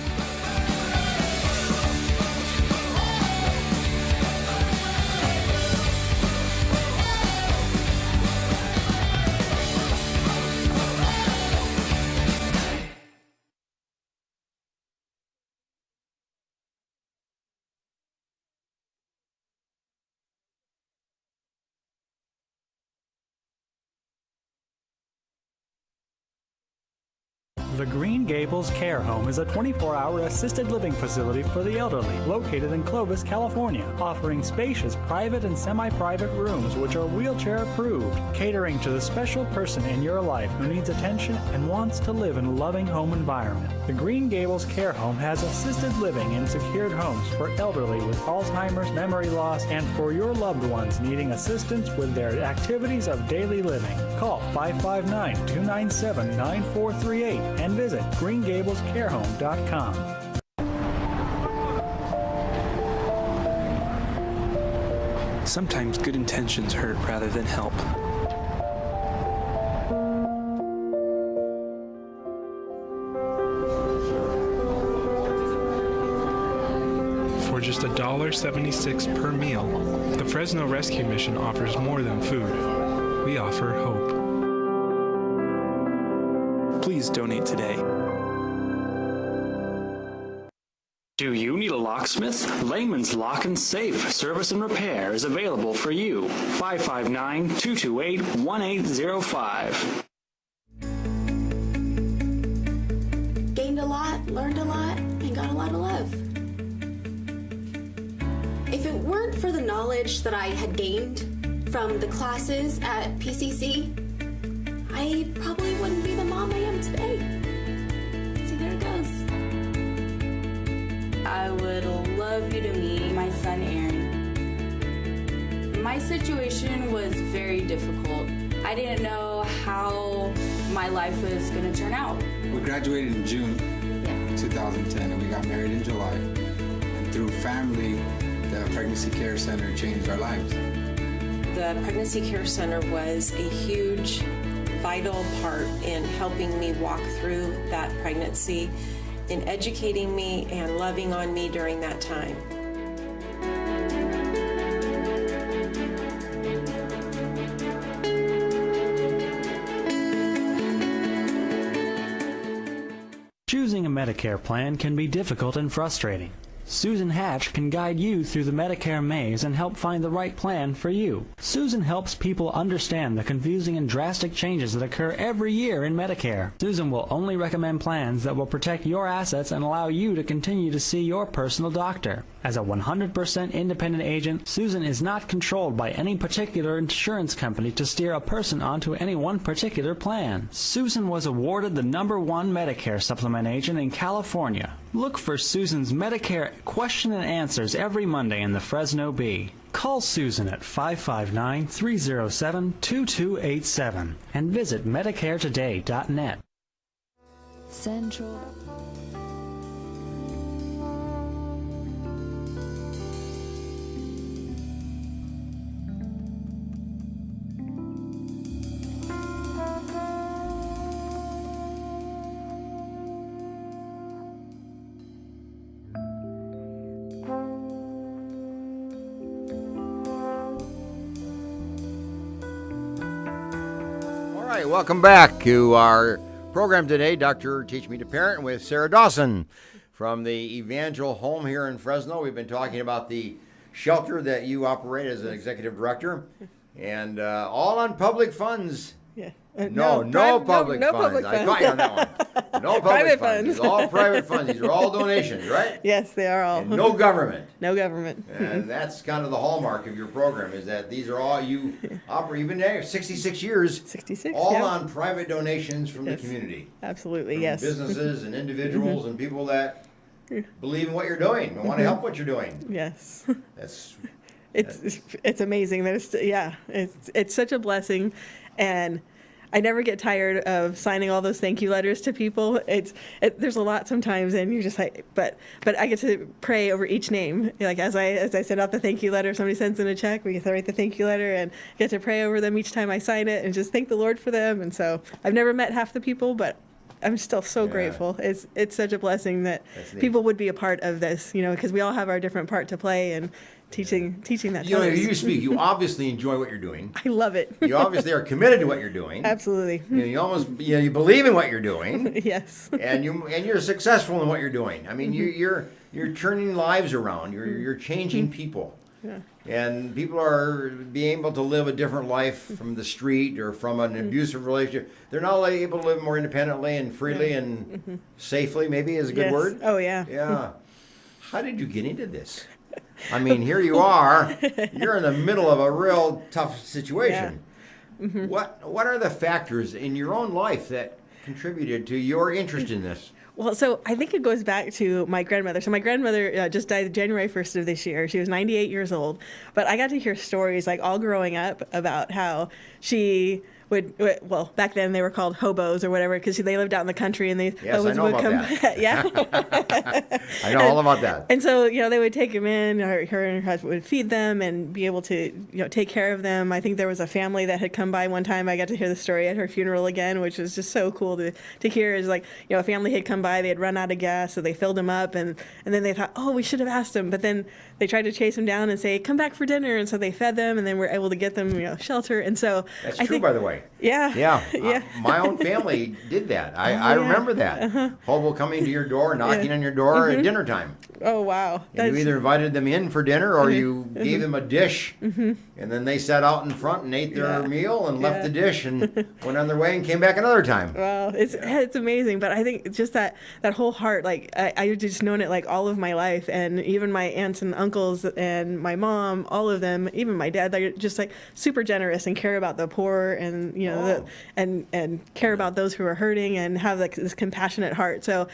The Green Gables Care Home is a 24-hour assisted living facility for the elderly located in Clovis, California, offering spacious private and semi-private rooms which are wheelchair approved, catering to the special person in your life who needs attention and wants to live in a loving home environment. The Green Gables Care Home has assisted living in secured homes for elderly with Alzheimer's, memory loss, and for your loved ones needing assistance with their activities of daily living. Call 559-297-9438 and visit greengablescarehome.com. Sometimes good intentions hurt rather than help. For just $1.76 per meal, the Fresno Rescue Mission offers more than food. We offer hope. Please donate today. Do you need a locksmith? Layman's Lock and Safe Service and Repair is available for you. 559-228-1805. Gained a lot, learned a lot, and got a lot of love. If it weren't for the knowledge that I had gained from the classes at PCC, I probably wouldn't be the mom I am today. See, there it goes. I would love you to meet my son, Aaron. My situation was very difficult. I didn't know how my life was going to turn out. We graduated in June 2010, and we got married in July. And through family, the Pregnancy Care Center changed our lives. The Pregnancy Care Center was a huge, vital part in helping me walk through that pregnancy, in educating me and loving on me during that time. Choosing a Medicare plan can be difficult and frustrating. Susan Hatch can guide you through the Medicare maze and help find the right plan for you. Susan helps people understand the confusing and drastic changes that occur every year in Medicare. Susan will only recommend plans that will protect your assets and allow you to continue to see your personal doctor. As a 100% independent agent, Susan is not controlled by any particular insurance company to steer a person onto any one particular plan. Susan was awarded the #1 Medicare supplement agent in California. Look for Susan's Medicare question and answers every Monday in the Fresno Bee. Call Susan at 559-307-2287 and visit MedicareToday.net. Central. Welcome back to our program today, Dr. Teach Me to Parent with Sarah Dawson from the Evangel home here in Fresno. We've been talking about the shelter that you operate as an executive director, and all on public funds. Yeah. No public funds. I caught you on that one. No public funds. It's all private funds. These are all donations, right? Yes, they are all. And no government. No government. And that's kind of the hallmark of your program, is that these are all you operate. You've been there 66 years. 66, all yeah. on private donations from Yes. the community. Absolutely, From yes. businesses and individuals and people that believe in what you're doing and want to help what you're doing. Yes. It's It's amazing. It's such a blessing, and I never get tired of signing all those thank you letters to people. There's a lot sometimes, and you're just like, but I get to pray over each name. Like as I send out the thank you letter, somebody sends in a check, we get to write the thank you letter and get to pray over them each time I sign it and just thank the Lord for them. And so I've never met half the people, but I'm still so grateful. It's such a blessing that people would be a part of this, because we all have our different part to play and teaching that. You speak. You obviously enjoy what you're doing. I love it. You obviously are committed to what you're doing. Absolutely. You believe in what you're doing. Yes. And you're successful in what you're doing. I mean, you're turning lives around. You're changing people. Yeah. And people are being able to live a different life from the street or from an abusive relationship. They're now able to live more independently and freely and safely, maybe is a good word. Oh, yeah. Yeah. How did you get into this? I mean, here you are. You're in the middle of a real tough situation. Yeah. Mm-hmm. What are the factors in your own life that contributed to your interest in this? Well, so I think it goes back to my grandmother. So my grandmother just died January 1st of this year. She was 98 years old. But I got to hear stories, like all growing up, about how she well, back then they were called hobos or whatever, because they lived out in the country, and hobos would come. Yeah. I know all about that. And so, they would take them in, her and her husband would feed them and be able to, take care of them. I think there was a family that had come by one time. I got to hear the story at her funeral again, which was just so cool to hear. Is like, a family had come by, they had run out of gas, so they filled them up, and then they thought, oh, we should have asked them. But then they tried to chase them down and say, come back for dinner. And so they fed them, and then were able to get them, shelter. And so that's true, by the way. Yeah. Yeah. My own family did that. I remember that. Hobo coming to your door, knocking on your door at dinner time. Oh, wow. And you either invited them in for dinner or you gave them a dish, and then they sat out in front and ate their meal and left the dish and went on their way and came back another time. Wow, it's amazing. But I think just that whole heart, like I just known it like all of my life, and even my aunts and uncles and my mom, all of them, even my dad, they're just like super generous and care about the poor and and care about those who are hurting and have like this compassionate heart. So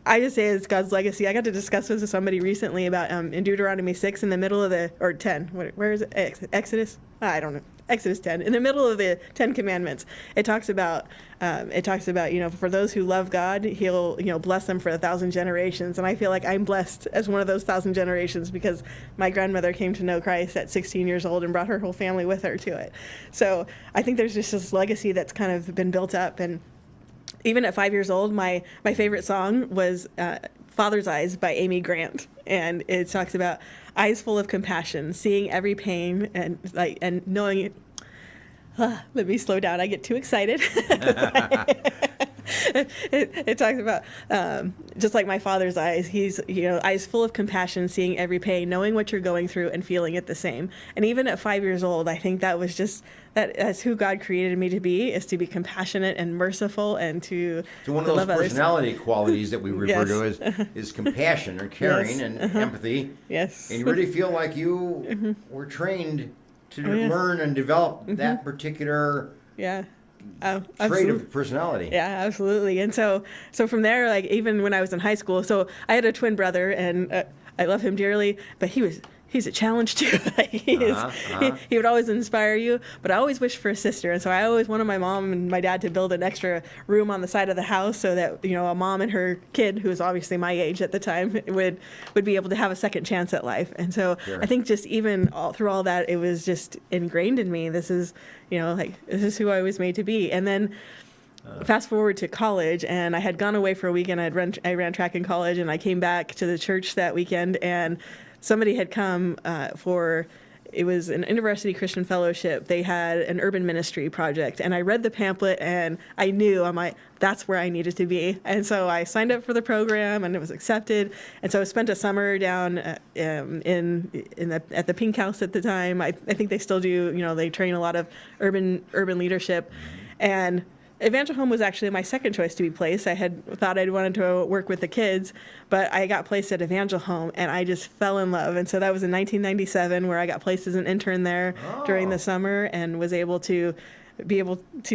I just say it's God's legacy. I got to discuss this with somebody recently about in Deuteronomy 6 in the middle of or 10. Where is it? Exodus? I don't know. Exodus 10. In the middle of the 10 Commandments, it talks about for those who love God, He'll bless them for 1,000 generations. And I feel like I'm blessed as one of those 1,000 generations because my grandmother came to know Christ at 16 years old and brought her whole family with her to it. So I think there's just this legacy that's kind of been built up. And even at 5 years old, my favorite song was Father's Eyes by Amy Grant. And it talks about eyes full of compassion, seeing every pain and knowing it. Let me slow down. I get too excited. It talks about just like my father's eyes. He's eyes full of compassion, seeing every pain, knowing what you're going through, and feeling it the same. And even at 5 years old, I think that was just that's who God created me to be, is to be compassionate and merciful and to So one of those love personality others. qualities that we refer to is compassion or caring and empathy. Yes. And you really feel like you were trained to learn and develop that particular trait of personality. Yeah, absolutely. And so from there, like even when I was in high school, so I had a twin brother, and I love him dearly, but he's a challenge too. He would always inspire you, but I always wished for a sister. And so I always wanted my mom and my dad to build an extra room on the side of the house so that, a mom and her kid, who was obviously my age at the time, would be able to have a second chance at life. And so I think just even through all that, it was just ingrained in me. This is, this is who I was made to be. And then fast forward to college, and I had gone away for a weekend. I ran track in college, and I came back to the church that weekend, and somebody had come it was an University Christian Fellowship. They had an urban ministry project, and I read the pamphlet, and I knew, that's where I needed to be. And so I signed up for the program, and it was accepted. And so I spent a summer down at the Pink House at the time. I think they still do. They train a lot of urban leadership, and Evangel Home was actually my second choice to be placed. I had thought I'd wanted to work with the kids, but I got placed at Evangel Home, and I just fell in love. And so that was in 1997, where I got placed as an intern there during the summer, and was able to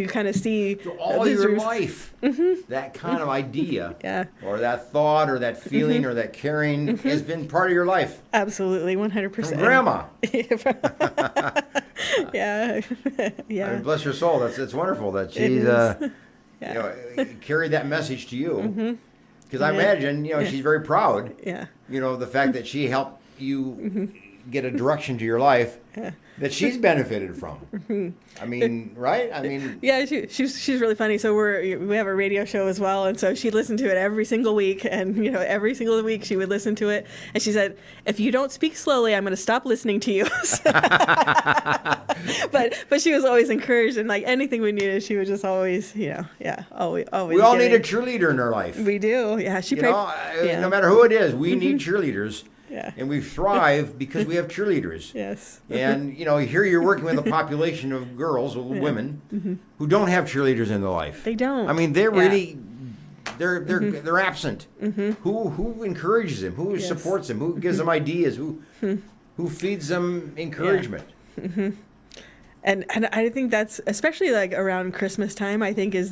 kind of see all your life, that kind of idea, or that thought, or that feeling, or that caring has been part of your life. Absolutely, 100%. From Grandma. Yeah. Yeah. I mean, bless her soul. It's wonderful that she's carried that message to you. Because I imagine, she's very proud. Yeah. The fact that she helped you get a direction to your life that she's benefited from. I mean, right? I mean, yeah, she's really funny. So we have a radio show as well, and so she listened to it every single week, and every single week she would listen to it, and she said, "If you don't speak slowly, I'm going to stop listening to you." But she was always encouraged, and like anything we needed, she was just always, always. We all need a cheerleader in our life. We do, yeah. She prayed. No matter who it is, we need cheerleaders. Yeah. And we thrive because we have cheerleaders. Yes. And, here you're working with a population of girls, women, who don't have cheerleaders in their life. They don't. I mean, they're really, they're absent. Who encourages them? Who supports them? Who gives them ideas? Who feeds them encouragement? Yeah. And I think that's, especially like around Christmas time, I think is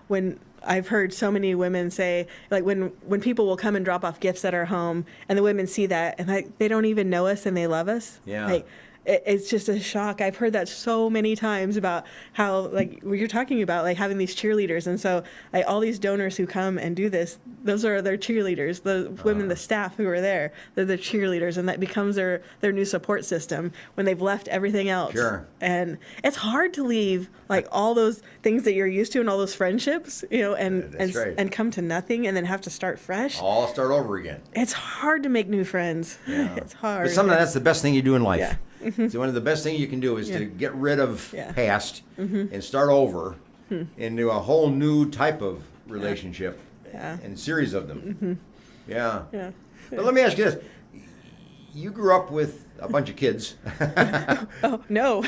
when I've heard so many women say, like when people will come and drop off gifts at our home and the women see that and like they don't even know us and they love us. Yeah. Like it's just a shock. I've heard that so many times about how, like, what you're talking about, like having these cheerleaders. And so like all these donors who come and do this, those are their cheerleaders. The women, the staff who are there, they're the cheerleaders, and that becomes their new support system when they've left everything else. Sure. And it's hard to leave like all those things that you're used to and all those friendships, and come to nothing and then have to start fresh. All start over again. It's hard to make new friends. Yeah. It's hard. But sometimes that's the best thing you do in life. Yeah. So one of the best things you can do is to get rid of past Mm-hmm. and start over into a whole new type of relationship and series of them. Yeah. Yeah. But let me ask you this. You grew up with a bunch of kids. Oh, no.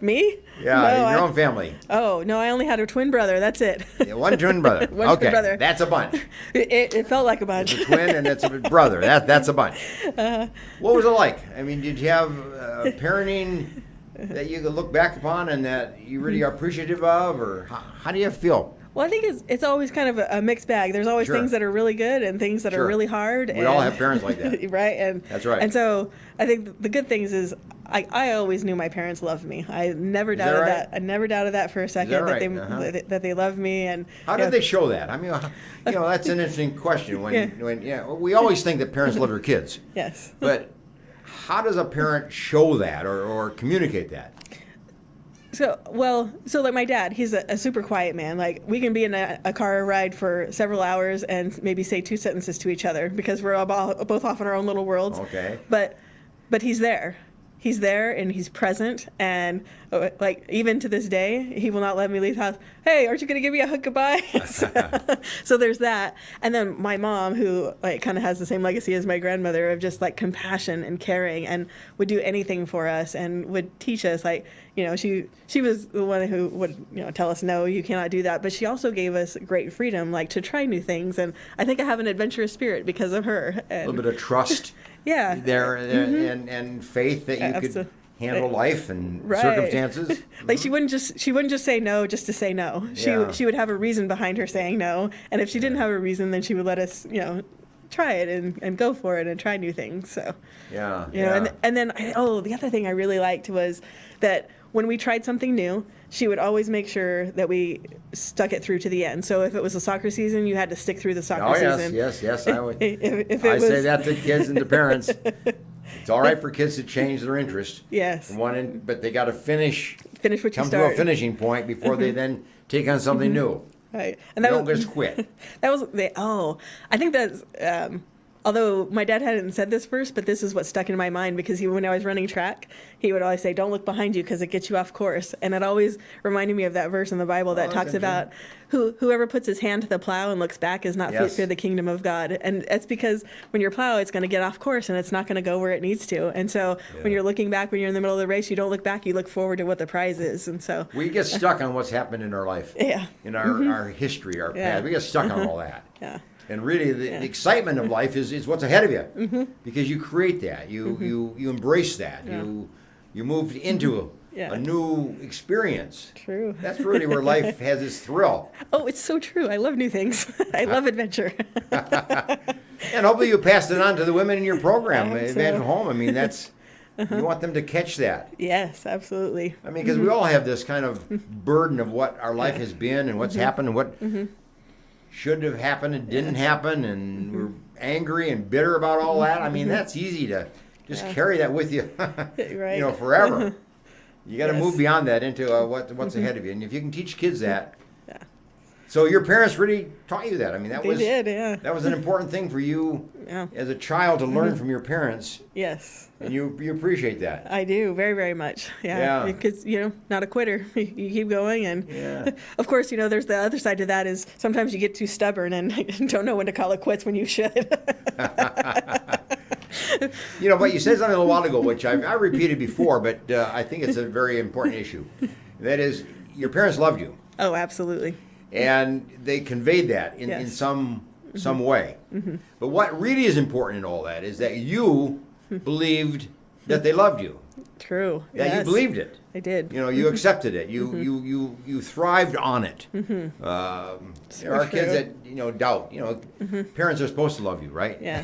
Me? Yeah, No, in your own family. Oh, no, I only had a twin brother. That's it. Yeah, one twin brother. One twin brother. That's a bunch. It felt like a bunch. It's a twin and it's a brother. That's a bunch. What was it like? I mean, did you have parenting that you could look back upon and that you really are appreciative of, or how do you feel? Well, I think it's always kind of a mixed bag. There's always things that are really good and things that are really hard. We all have parents like that. Right? And that's right. And so I think the good things is I always knew my parents loved me. I never doubted that. I never doubted that for a second that they loved me. And how did they show that? I mean, that's an interesting question. When we always think that parents love their kids. Yes. But how does a parent show that or communicate that? So like my dad, he's a super quiet man. Like we can be in a car ride for several hours and maybe say 2 sentences to each other because we're both off in our own little worlds. Okay. But he's there. He's there and he's present, and like even to this day, he will not let me leave the house. Hey, aren't you going to give me a hug goodbye? So there's that. And then my mom, who like kind of has the same legacy as my grandmother of just like compassion and caring, and would do anything for us and would teach us. Like she was the one who would tell us, no, you cannot do that. But she also gave us great freedom, like to try new things. And I think I have an adventurous spirit because of her. And a little bit of trust. Yeah. There and faith that you could handle life and circumstances. Like she wouldn't just say no just to say no. She would have a reason behind her saying no, and if she didn't have a reason, then she would let us try it and go for it and try new things. So and then the other thing I really liked was that when we tried something new, she would always make sure that we stuck it through to the end. So if it was a soccer season, you had to stick through the soccer season. Yes. I would. Say that to kids and to parents. It's all right for kids to change their interest. Yes. But they got to finish what you come start. to a finishing point before they then take on something new. Right. And don't just quit. I think that's. Although my dad hadn't said this first, but this is what stuck in my mind because when I was running track, he would always say, "Don't look behind you because it gets you off course." And it always reminded me of that verse in the Bible that talks about whoever puts his hand to the plow and looks back is not fit for the kingdom of God. And that's because when you plow, it's going to get off course and it's not going to go where it needs to. And so when you're looking back, when you're in the middle of the race, you don't look back, you look forward to what the prize is. And so we get stuck on what's happened in our life, in our history, our past. We get stuck on all that. Yeah. And really, the excitement of life is what's ahead of you, because you create that, you embrace that, you move into a new experience. True. That's really where life has its thrill. Oh, it's so true. I love new things. I love adventure. And hopefully you passed it on to the women in your program, Evangel Home. I mean, that's You want them to catch that. Yes, absolutely. I mean, because we all have this kind of burden of what our life has been and what's happened and what should have happened and didn't happen, and we're angry and bitter about all that. I mean, that's easy to just carry that with you, Right. you know, forever. You got to Yes. move beyond that into what's ahead of you, and if you can teach kids that. So your parents really taught you that. I mean, They did, yeah. that was an important thing for you as a child to learn from your parents. Yes. And you appreciate that. I do, very, very much. Yeah. Because, not a quitter. You keep going. And of course, there's the other side to that is sometimes you get too stubborn and don't know when to call it quits when you should. But you said something a little while ago, which I repeated before, but I think it's a very important issue. That is, your parents loved you. Oh, absolutely. And they conveyed that in some way. But what really is important in all that is that you believed that they loved you. True. That you believed it. I did. You accepted it. You thrived on it. There are kids that doubt. Parents are supposed to love you, right? Yeah.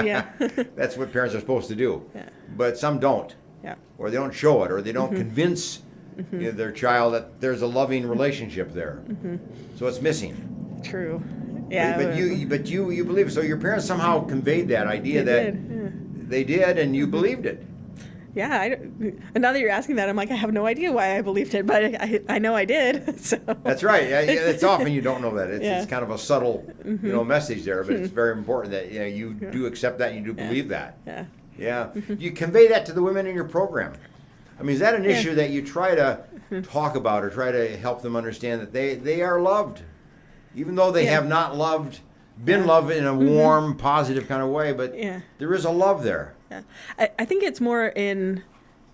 Yeah. That's what parents are supposed to do. Yeah. But some don't. Yeah. Or they don't show it, or they don't convince their child that there's a loving relationship there. So it's missing. True. Yeah. But you believe it. So your parents somehow conveyed that idea they did, and you believed it. Yeah. And now that you're asking that, I'm like, I have no idea why I believed it, but I know I did. So. That's right. It's often you don't know that. It's kind of a subtle, message there, but it's very important that you do accept that and you do believe that. Yeah. Yeah. You convey that to the women in your program. I mean, is that an issue that you try to talk about or try to help them understand that they are loved, even though they have not been loved in a warm, positive kind of way, but there is a love there. Yeah. I think it's more in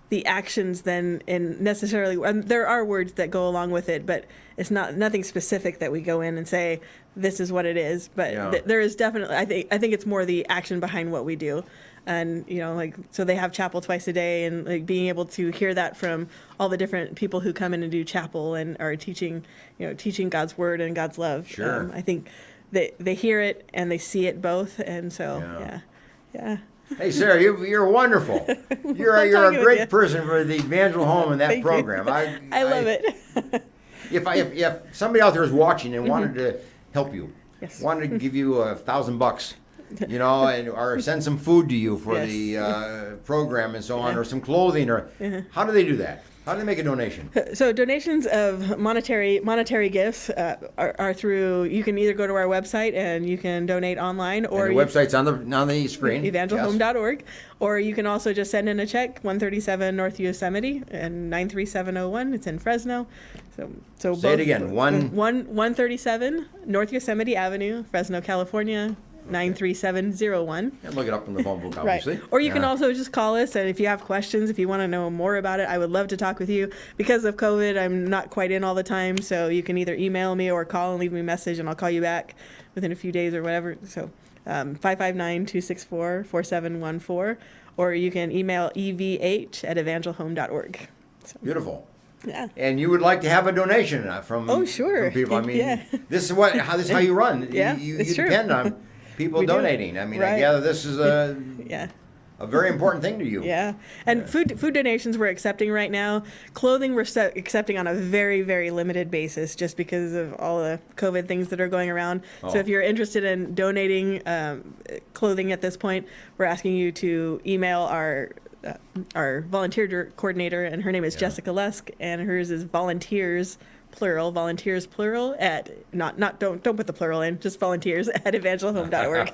the actions than in necessarily, there are words that go along with it, but it's nothing specific that we go in and say, this is what it is. But there is definitely, I think it's more the action behind what we do. And, so they have chapel twice a day, and being able to hear that from all the different people who come in and do chapel and are teaching God's word and God's love. Sure. I think they hear it and they see it both. And so, yeah. Hey, Sarah, you're wonderful. You're a great person for the Evangel home and that Thank program. You. I love it. If somebody out there is watching and wanted to help you, wanted to give you $1,000, or send some food to you for the program and so on, or some clothing, or how do they do that? How do they make a donation? So donations of monetary gifts are through. You can either go to our website and you can donate online, or the website's on the screen. evangelhome.org, or you can also just send in a check, 137 North Yosemite and 93701. It's in Fresno. So say it again. 137 North Yosemite Avenue, Fresno, California. 93701. And look it up in the phone book, obviously. Right. Or you can also just call us, and if you have questions, if you want to know more about it, I would love to talk with you. Because of COVID, I'm not quite in all the time, so you can either email me or call and leave me a message, and I'll call you back within a few days or whatever. So 559-264-4714, or you can email evh@evangelhome.org. So. Beautiful. Yeah. And you would like to have a donation from people. I mean, this is how you run. You depend on people donating. I mean, I gather this is a very important thing to you. Yeah. And food donations we're accepting right now. Clothing we're accepting on a very, very limited basis just because of all the COVID things that are going around. So if you're interested in donating clothing at this point, we're asking you to email our volunteer coordinator, and her name is Jessica Lusk, and hers is volunteers plural at don't put the plural in, just volunteers at evangelhome.org.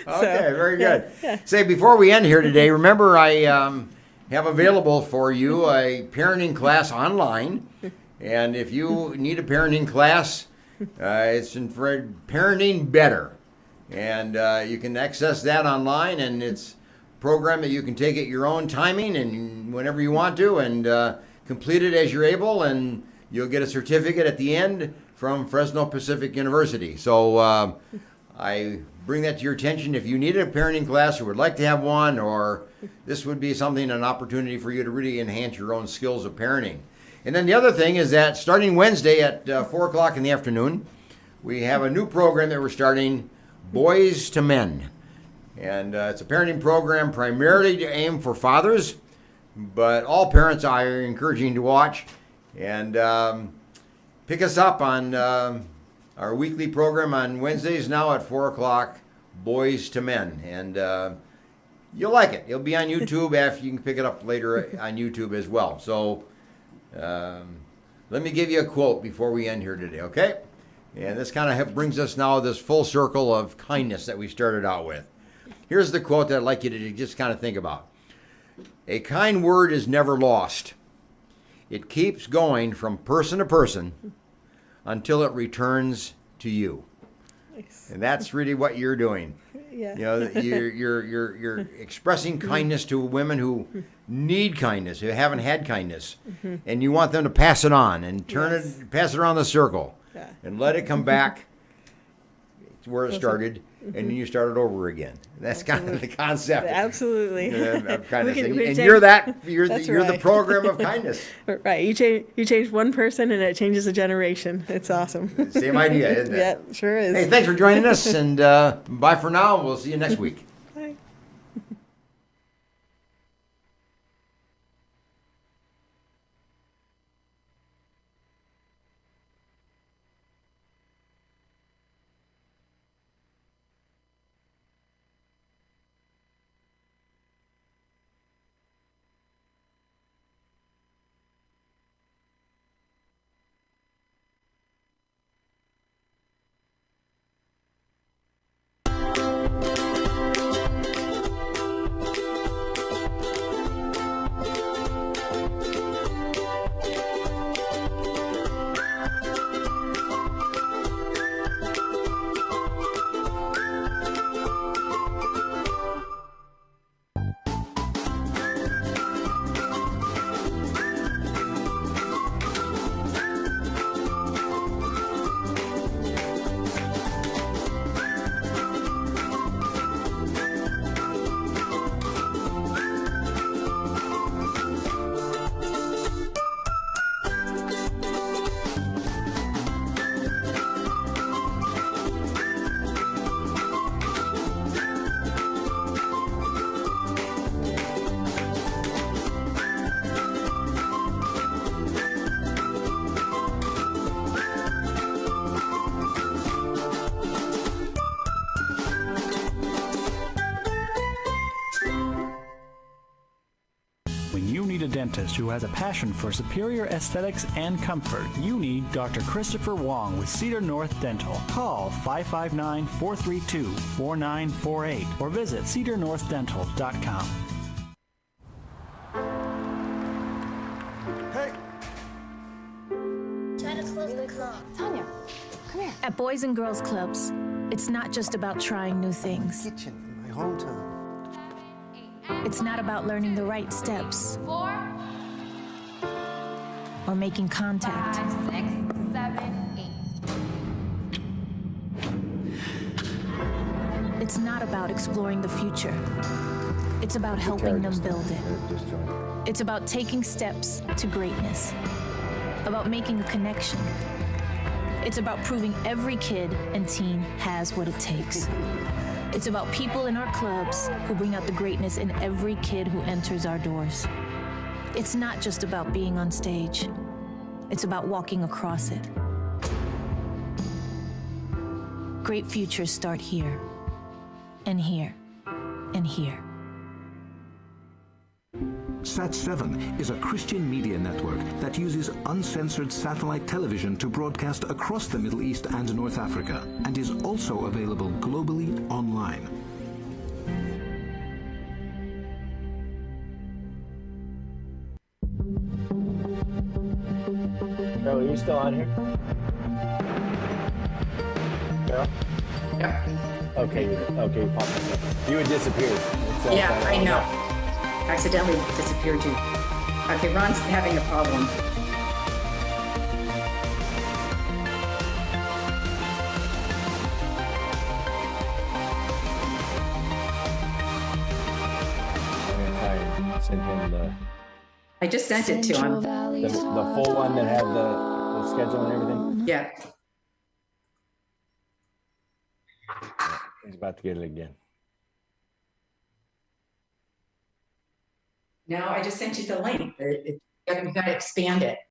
Okay, very good. Yeah. Say, before we end here today, remember I have available for you a parenting class online, and if you need a parenting class, it's for Parenting Better, and you can access that online, and it's program that you can take at your own timing and whenever you want to, and complete it as you're able, and you'll get a certificate at the end from Fresno Pacific University. So I bring that to your attention. If you need a parenting class or would like to have one, or this would be an opportunity for you to really enhance your own skills of parenting. And then the other thing is that starting Wednesday at 4 o'clock in the afternoon, we have a new program that we're starting, Boys to Men. And it's a parenting program primarily to aim for fathers, but all parents I are encouraging to watch. And pick us up on our weekly program on Wednesdays now at 4 o'clock, Boys to Men. And you'll like it. It'll be on YouTube after you can pick it up later on YouTube as well. So let me give you a quote before we end here today, okay? And this kind of brings us now this full circle of kindness that we started out with. Here's the quote that I'd like you to just kind of think about. A kind word is never lost. It keeps going from person to person until it returns to you. Nice. And that's really what you're doing. Yeah. You know, you're expressing kindness to women who need kindness, who haven't had kindness, and you want them to pass it on and pass it around the circle, and let it come back to where it started, and then you start it over again. That's kind of the concept. Absolutely. Of kindness. We And change- you're the right. program of kindness. Right. You change one person and it changes a generation. It's awesome. Same idea, isn't it? Yeah, sure is. Hey, thanks for joining us, and bye for now. We'll see you next week. Bye. When you need a dentist who has a passion for superior aesthetics and comfort, you need Dr. Christopher Wong with Cedar North Dental. Call 559-432-4948 or visit cedarnorthdental.com. Tanya, come here. At Boys and Girls Clubs, it's not just about trying new things. Kitchen in my hometown. It's not about learning the right steps. 4, or making contact. 5, 6, 7, 8. It's not about exploring the future. It's about helping them build it. It's about taking steps to greatness. About making a connection. It's about proving every kid and teen has what it takes. It's about people in our clubs who bring out the greatness in every kid who enters our doors. It's not just about being on stage. It's about walking across it. Great futures start here, and here, and here. Sat7 is a Christian media network that uses uncensored satellite television to broadcast across the Middle East and North Africa, and is also available globally online. Carol, are you still on here? Carol? Yeah. Okay, pop up. You had disappeared. Yeah, I know. Accidentally disappeared too. Okay, Ron's having a problem. I'm gonna try and send him the. I just sent it to him. The full one that had the schedule and everything? Yeah. He's about to get it again. No, I just sent you the link. You got to expand it.